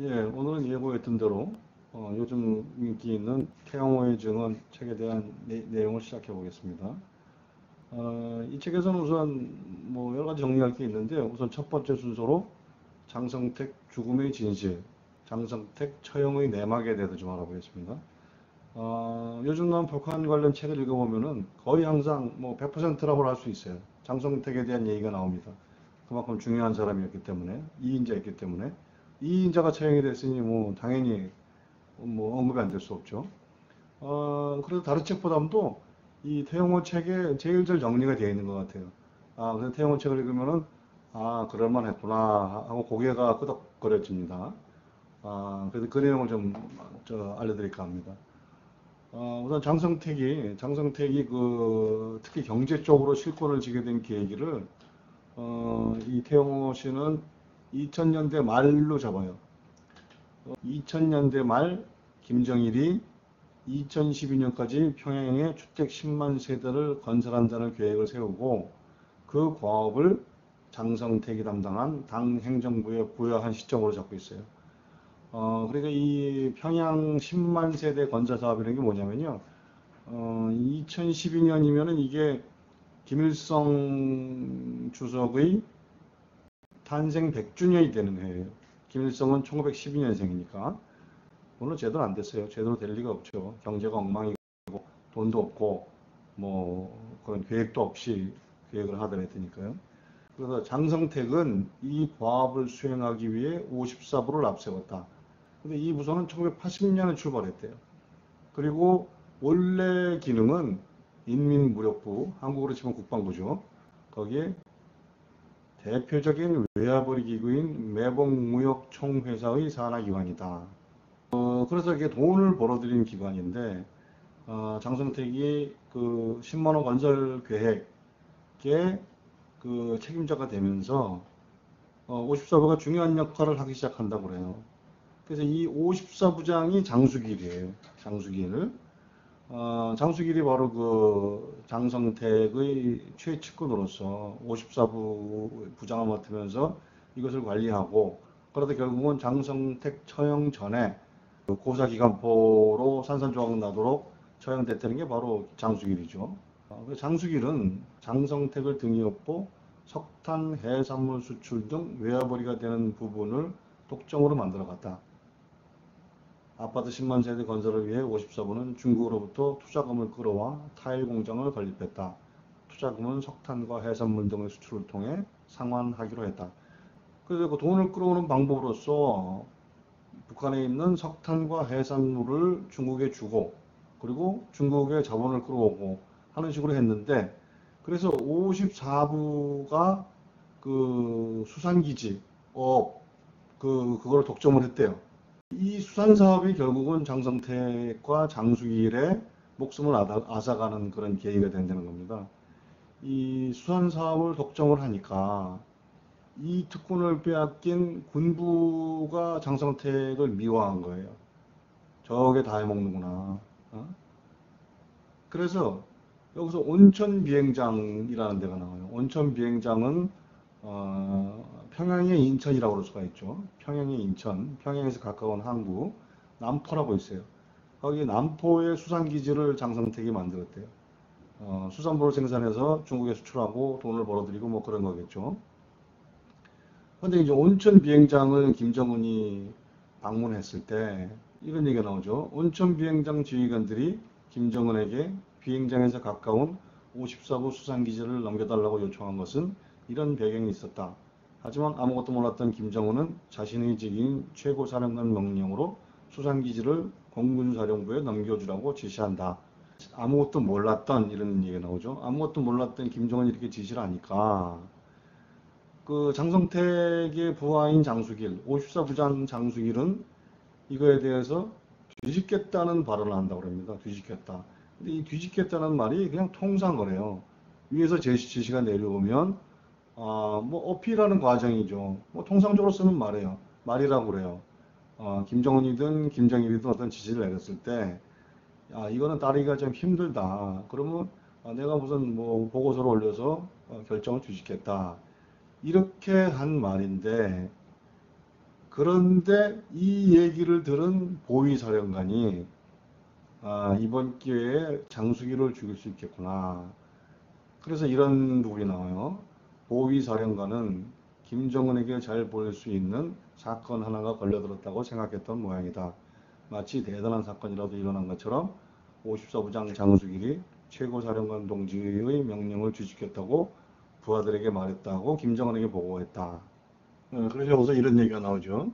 예, 오늘은 예고했던 대로 요즘 인기 있는 태영호의 증언 책에 대한 내용을 시작해 보겠습니다. 이 책에서는 우선 뭐 여러 가지 정리할 게 있는데 우선 첫 번째 순서로 장성택 죽음의 진실, 장성택 처형의 내막에 대해서 좀 알아보겠습니다. 요즘 나온 북한 관련 책을 읽어보면은 거의 항상 뭐 100%라고 할 수 있어요. 장성택에 대한 얘기가 나옵니다. 그만큼 중요한 사람이었기 때문에, 이인자였기 때문에. 이인자가 처형이 됐으니 뭐 당연히 뭐 언급이 안 될 수 없죠. 그래도 다른 책보다도 이 태영호 책에 제일 잘 정리가 되어 있는 것 같아요. 그래서 태영호 책을 읽으면은, 그럴만했구나 하고 고개가 끄덕거려집니다. 그래서 그 내용을 좀 알려드릴까 합니다. 우선 장성택이 특히 경제 쪽으로 실권을 쥐게 된 계기를, 이 태영호 씨는 2000년대 말로 잡아요. 2000년대 말 김정일이 2012년까지 평양에 주택 10만 세대를 건설한다는 계획을 세우고 그 과업을 장성택이 담당한 당 행정부에 부여한 시점으로 잡고 있어요. 그러니까 이 평양 10만 세대 건설 사업이라는 게 뭐냐면요. 2012년이면은 이게 김일성 주석의 탄생 100주년이 되는 해예요. 김일성은 1912년생이니까. 물론 제대로 안 됐어요. 제대로 될 리가 없죠. 경제가 엉망이고 돈도 없고 뭐 그런 계획도 없이 계획을 하더랬으니까요. 그래서 장성택은 이 과업을 수행하기 위해 54부를 앞세웠다. 근데 이 부서는 1980년에 출발했대요. 그리고 원래 기능은 인민무력부, 한국으로 치면 국방부죠. 거기에 대표적인 외화벌이 기구인 매복무역총회사의 산하기관이다. 그래서 이게 돈을 벌어들인 기관인데, 장성택이 그 10만 원 건설 계획의 그 책임자가 되면서 54부가 중요한 역할을 하기 시작한다고 그래요. 그래서 이 54부장이 장수길이에요. 장수길. 장수길이 바로 그 장성택의 최측근으로서 54부 부장을 맡으면서 이것을 관리하고, 그러다 결국은 장성택 처형 전에 그 고사기관포로 산산조각 나도록 처형됐다는 게 바로 장수길이죠. 장수길은 장성택을 등에 업고 석탄, 해산물 수출 등 외화벌이가 되는 부분을 독점으로 만들어갔다. 아파트 10만 세대 건설을 위해 54부는 중국으로부터 투자금을 끌어와 타일 공장을 건립했다. 투자금은 석탄과 해산물 등의 수출을 통해 상환하기로 했다. 그래서 그 돈을 끌어오는 방법으로서 북한에 있는 석탄과 해산물을 중국에 주고, 그리고 중국에 자본을 끌어오고 하는 식으로 했는데, 그래서 54부가 그 수산기지 그걸 독점을 했대요. 이 수산 사업이 결국은 장성택과 장수길의 목숨을 앗아가는 그런 계기가 된다는 겁니다. 이 수산 사업을 독점을 하니까 이 특권을 빼앗긴 군부가 장성택을 미워한 거예요. 저게 다 해먹는구나. 어? 그래서 여기서 온천 비행장이라는 데가 나와요. 온천 비행장은 평양의 인천이라고 할 수가 있죠. 평양의 인천, 평양에서 가까운 항구, 남포라고 있어요. 거기 남포의 수산기지를 장성택이 만들었대요. 수산물을 생산해서 중국에 수출하고 돈을 벌어들이고 뭐 그런 거겠죠. 근데 이제 온천 비행장을 김정은이 방문했을 때 이런 얘기가 나오죠. 온천 비행장 지휘관들이 김정은에게 비행장에서 가까운 54부 수산기지를 넘겨달라고 요청한 것은 이런 배경이 있었다. 하지만 아무것도 몰랐던 김정은은 자신의 직인 최고사령관 명령으로 수산기지를 공군사령부에 넘겨주라고 지시한다. 아무것도 몰랐던 이런 얘기가 나오죠. 아무것도 몰랐던 김정은이 이렇게 지시를 하니까 그 장성택의 부하인 장수길, 54부장 장수길은 이거에 대해서 뒤집겠다는 발언을 한다고 합니다. 뒤집겠다. 근데 이 뒤집겠다는 말이 그냥 통상거래요. 위에서 지시가 내려오면, 뭐, 어필하는 과정이죠. 뭐, 통상적으로 쓰는 말이에요. 말이라고 그래요. 김정은이든 김정일이든 어떤 지시를 내렸을 때, 이거는 따르기가 좀 힘들다. 그러면, 내가 무슨 뭐, 보고서를 올려서 결정을 뒤집겠다. 이렇게 한 말인데, 그런데 이 얘기를 들은 보위사령관이 이번 기회에 장수기를 죽일 수 있겠구나. 그래서 이런 부분이 나와요. 보위사령관은 김정은에게 잘 보일 수 있는 사건 하나가 걸려들었다고 생각했던 모양이다. 마치 대단한 사건이라도 일어난 것처럼 54부장 장수길이 최고사령관 동지의 명령을 뒤집겠다고 부하들에게 말했다고 김정은에게 보고했다. 그래서 여기서 이런 얘기가 나오죠.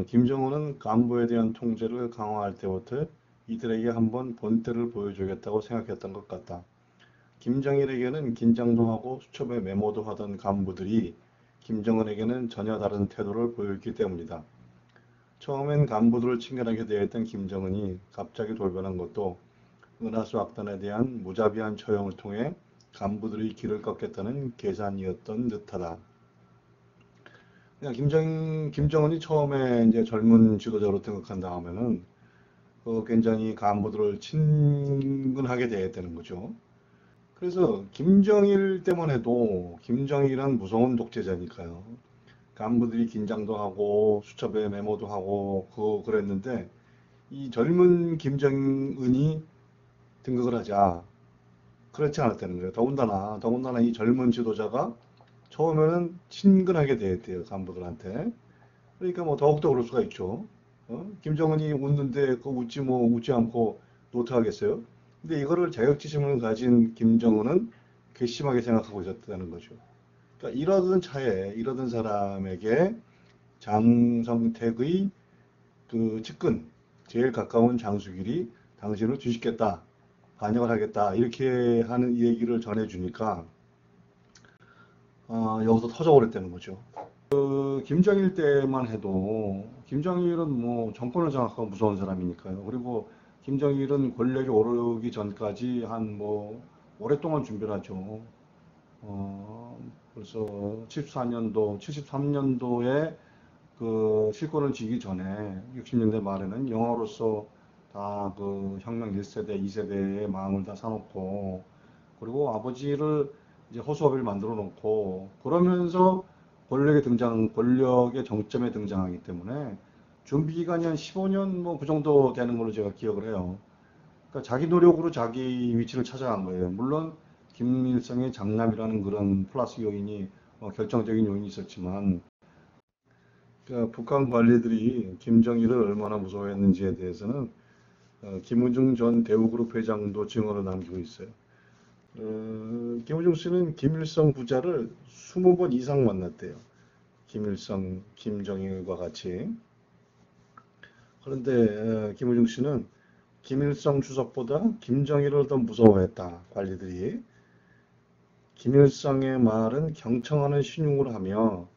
김정은은 간부에 대한 통제를 강화할 때부터 이들에게 한번 본때를 보여주겠다고 생각했던 것 같다. 김정일에게는 긴장도 하고 수첩에 메모도 하던 간부들이 김정은에게는 전혀 다른 태도를 보였기 때문이다. 처음엔 간부들을 친근하게 대했던 김정은이 갑자기 돌변한 것도 은하수 악단에 대한 무자비한 처형을 통해 간부들의 길을 꺾겠다는 계산이었던 듯하다. 그러니까 김정은이 처음에 이제 젊은 지도자로 등극한 다음에는 굉장히 간부들을 친근하게 대했다는 거죠. 그래서 김정일 때만 해도 김정일은 무서운 독재자니까요. 간부들이 긴장도 하고 수첩에 메모도 하고 그랬는데 이 젊은 김정은이 등극을 하자 그렇지 않았다는 거예요. 더군다나 이 젊은 지도자가 처음에는 친근하게 대했대요. 간부들한테. 그러니까 뭐 더욱더 그럴 수가 있죠. 김정은이 웃는데 그 웃지 않고 노트하겠어요? 근데 이거를 자격지심을 가진 김정은은 괘씸하게 생각하고 있었다는 거죠. 그러니까 이러던 사람에게 장성택의 그 측근, 제일 가까운 장수길이 당신을 주식겠다, 반역을 하겠다, 이렇게 하는 얘기를 전해주니까, 여기서 터져버렸다는 거죠. 김정일 때만 해도, 김정일은 뭐 정권을 장악하고 무서운 사람이니까요. 그리고 김정일은 권력에 오르기 전까지 한 뭐, 오랫동안 준비를 하죠. 벌써 74년도, 73년도에 그 실권을 쥐기 전에 60년대 말에는 영화로서 다 그 혁명 1세대, 2세대의 마음을 다 사놓고 그리고 아버지를 이제 허수아비를 만들어 놓고 그러면서 권력의 정점에 등장하기 때문에 준비 기간이 한 15년 뭐 그 정도 되는 걸로 제가 기억을 해요. 그러니까 자기 노력으로 자기 위치를 찾아간 거예요. 물론 김일성의 장남이라는 그런 플러스 요인이 결정적인 요인이 있었지만 그러니까 북한 관리들이 김정일을 얼마나 무서워했는지에 대해서는 김우중 전 대우그룹 회장도 증언을 남기고 있어요. 김우중 씨는 김일성 부자를 20번 이상 만났대요. 김일성, 김정일과 같이. 그런데 김우중 씨는 김일성 주석보다 김정일을 더 무서워했다. 관리들이. 김일성의 말은 경청하는 신용을 하며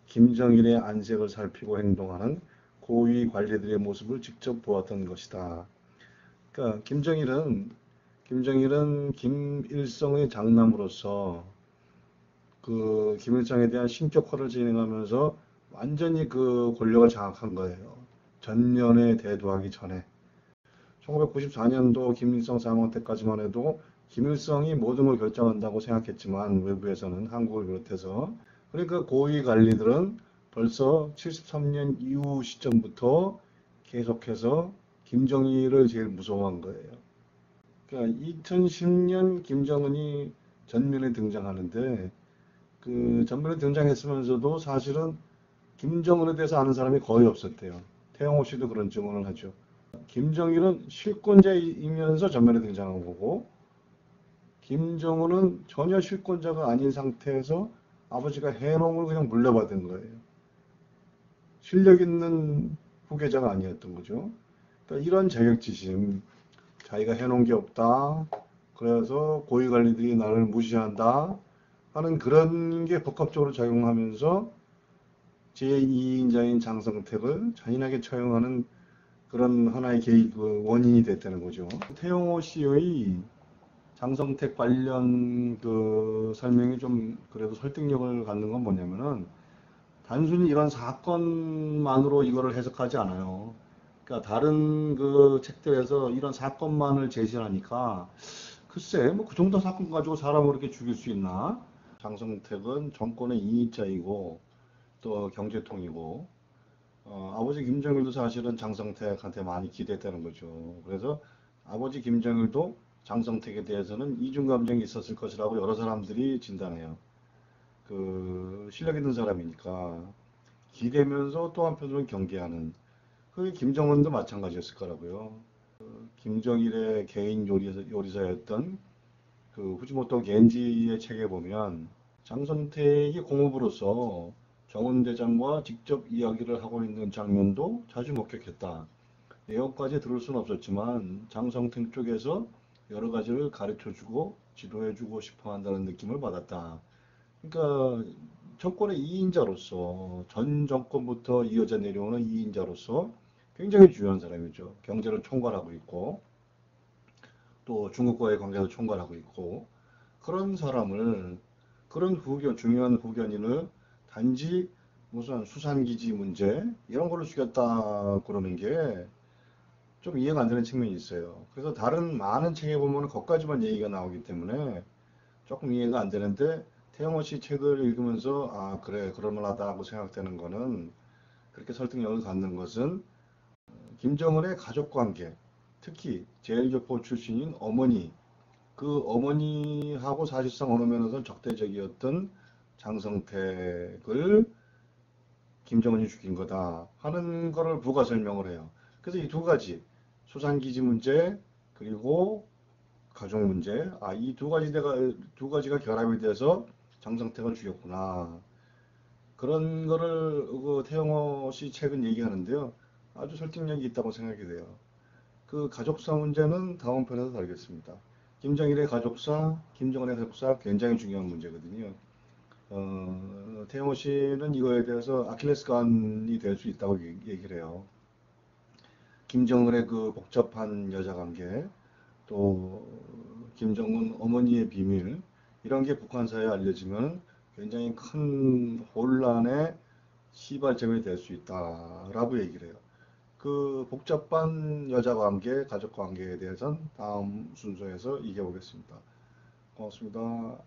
김정일의 안색을 살피고 행동하는 고위 관리들의 모습을 직접 보았던 것이다. 그러니까 김정일은 김일성의 장남으로서 그 김일성에 대한 신격화를 진행하면서 완전히 그 권력을 장악한 거예요. 전면에 대두하기 전에. 1994년도 김일성 사망 때까지만 해도 김일성이 모든 걸 결정한다고 생각했지만 외부에서는 한국을 비롯해서 그러니까 고위 관리들은 벌써 73년 이후 시점부터 계속해서 김정일을 제일 무서워한 거예요. 그러니까 2010년 김정은이 전면에 등장하는데 그 전면에 등장했으면서도 사실은 김정은에 대해서 아는 사람이 거의 없었대요. 태영호 씨도 그런 증언을 하죠. 김정일은 실권자이면서 전면에 등장한 거고 김정은은 전혀 실권자가 아닌 상태에서 아버지가 해놓은 걸 그냥 물려받은 거예요. 실력 있는 후계자가 아니었던 거죠. 그러니까 이런 자격지심, 자기가 해놓은 게 없다. 그래서 고위관리들이 나를 무시한다. 하는 그런 게 복합적으로 작용하면서 제2인자인 장성택을 잔인하게 처형하는 그런 하나의 원인이 됐다는 거죠. 태영호 씨의 장성택 관련 그 설명이 좀 그래도 설득력을 갖는 건 뭐냐면은 단순히 이런 사건만으로 이거를 해석하지 않아요. 그러니까 다른 그 책들에서 이런 사건만을 제시하니까 글쎄 뭐 그 정도 사건 가지고 사람을 이렇게 죽일 수 있나? 장성택은 정권의 2인자이고 또 경제통이고 아버지 김정일도 사실은 장성택한테 많이 기대했다는 거죠. 그래서 아버지 김정일도 장성택에 대해서는 이중 감정이 있었을 것이라고 여러 사람들이 진단해요. 그 실력 있는 사람이니까 기대면서 또 한편으로는 경계하는. 그게 김정은도 마찬가지였을 거라고요. 김정일의 개인 요리사였던 그 후지모토 겐지의 책에 보면 장선택이 공업으로서 정은 대장과 직접 이야기를 하고 있는 장면도 자주 목격했다. 내용까지 들을 수는 없었지만 장성택 쪽에서 여러 가지를 가르쳐주고 지도해주고 싶어 한다는 느낌을 받았다. 그러니까 정권의 2인자로서 전 정권부터 이어져 내려오는 2인자로서 굉장히 중요한 사람이죠. 경제를 총괄하고 있고 또 중국과의 관계도 총괄하고 있고 그런 사람을 그런 중요한 후견인을 단지 무슨 수산기지 문제 이런 걸로 죽였다 그러는 게 좀 이해가 안 되는 측면이 있어요. 그래서 다른 많은 책에 보면 거기까지만 얘기가 나오기 때문에 조금 이해가 안 되는데 태영호 씨 책을 읽으면서 아 그래 그럴만하다고 생각되는 거는 그렇게 설득력을 갖는 것은 김정은의 가족관계 특히 제일교포 출신인 어머니 그 어머니하고 사실상 어느 면에서는 적대적이었던 장성택을 김정은이 죽인 거다 하는 거를 부가 설명을 해요. 그래서 이 두 가지 수산기지 문제 그리고 가족 문제 이 두 가지가 결합이 돼서 장성택을 죽였구나 그런 거를 그 태영호 씨 책은 얘기하는데요. 아주 설득력이 있다고 생각이 돼요. 그 가족사 문제는 다음 편에서 다루겠습니다. 김정일의 가족사, 김정은의 가족사 굉장히 중요한 문제거든요. 태영호 씨는 이거에 대해서 아킬레스건이 될 수 있다고 얘기를 해요. 김정은의 그 복잡한 여자 관계, 또 김정은 어머니의 비밀, 이런 게 북한사회에 알려지면 굉장히 큰 혼란의 시발점이 될 수 있다라고 얘기를 해요. 그 복잡한 여자 관계, 가족 관계에 대해서는 다음 순서에서 얘기해 보겠습니다. 고맙습니다.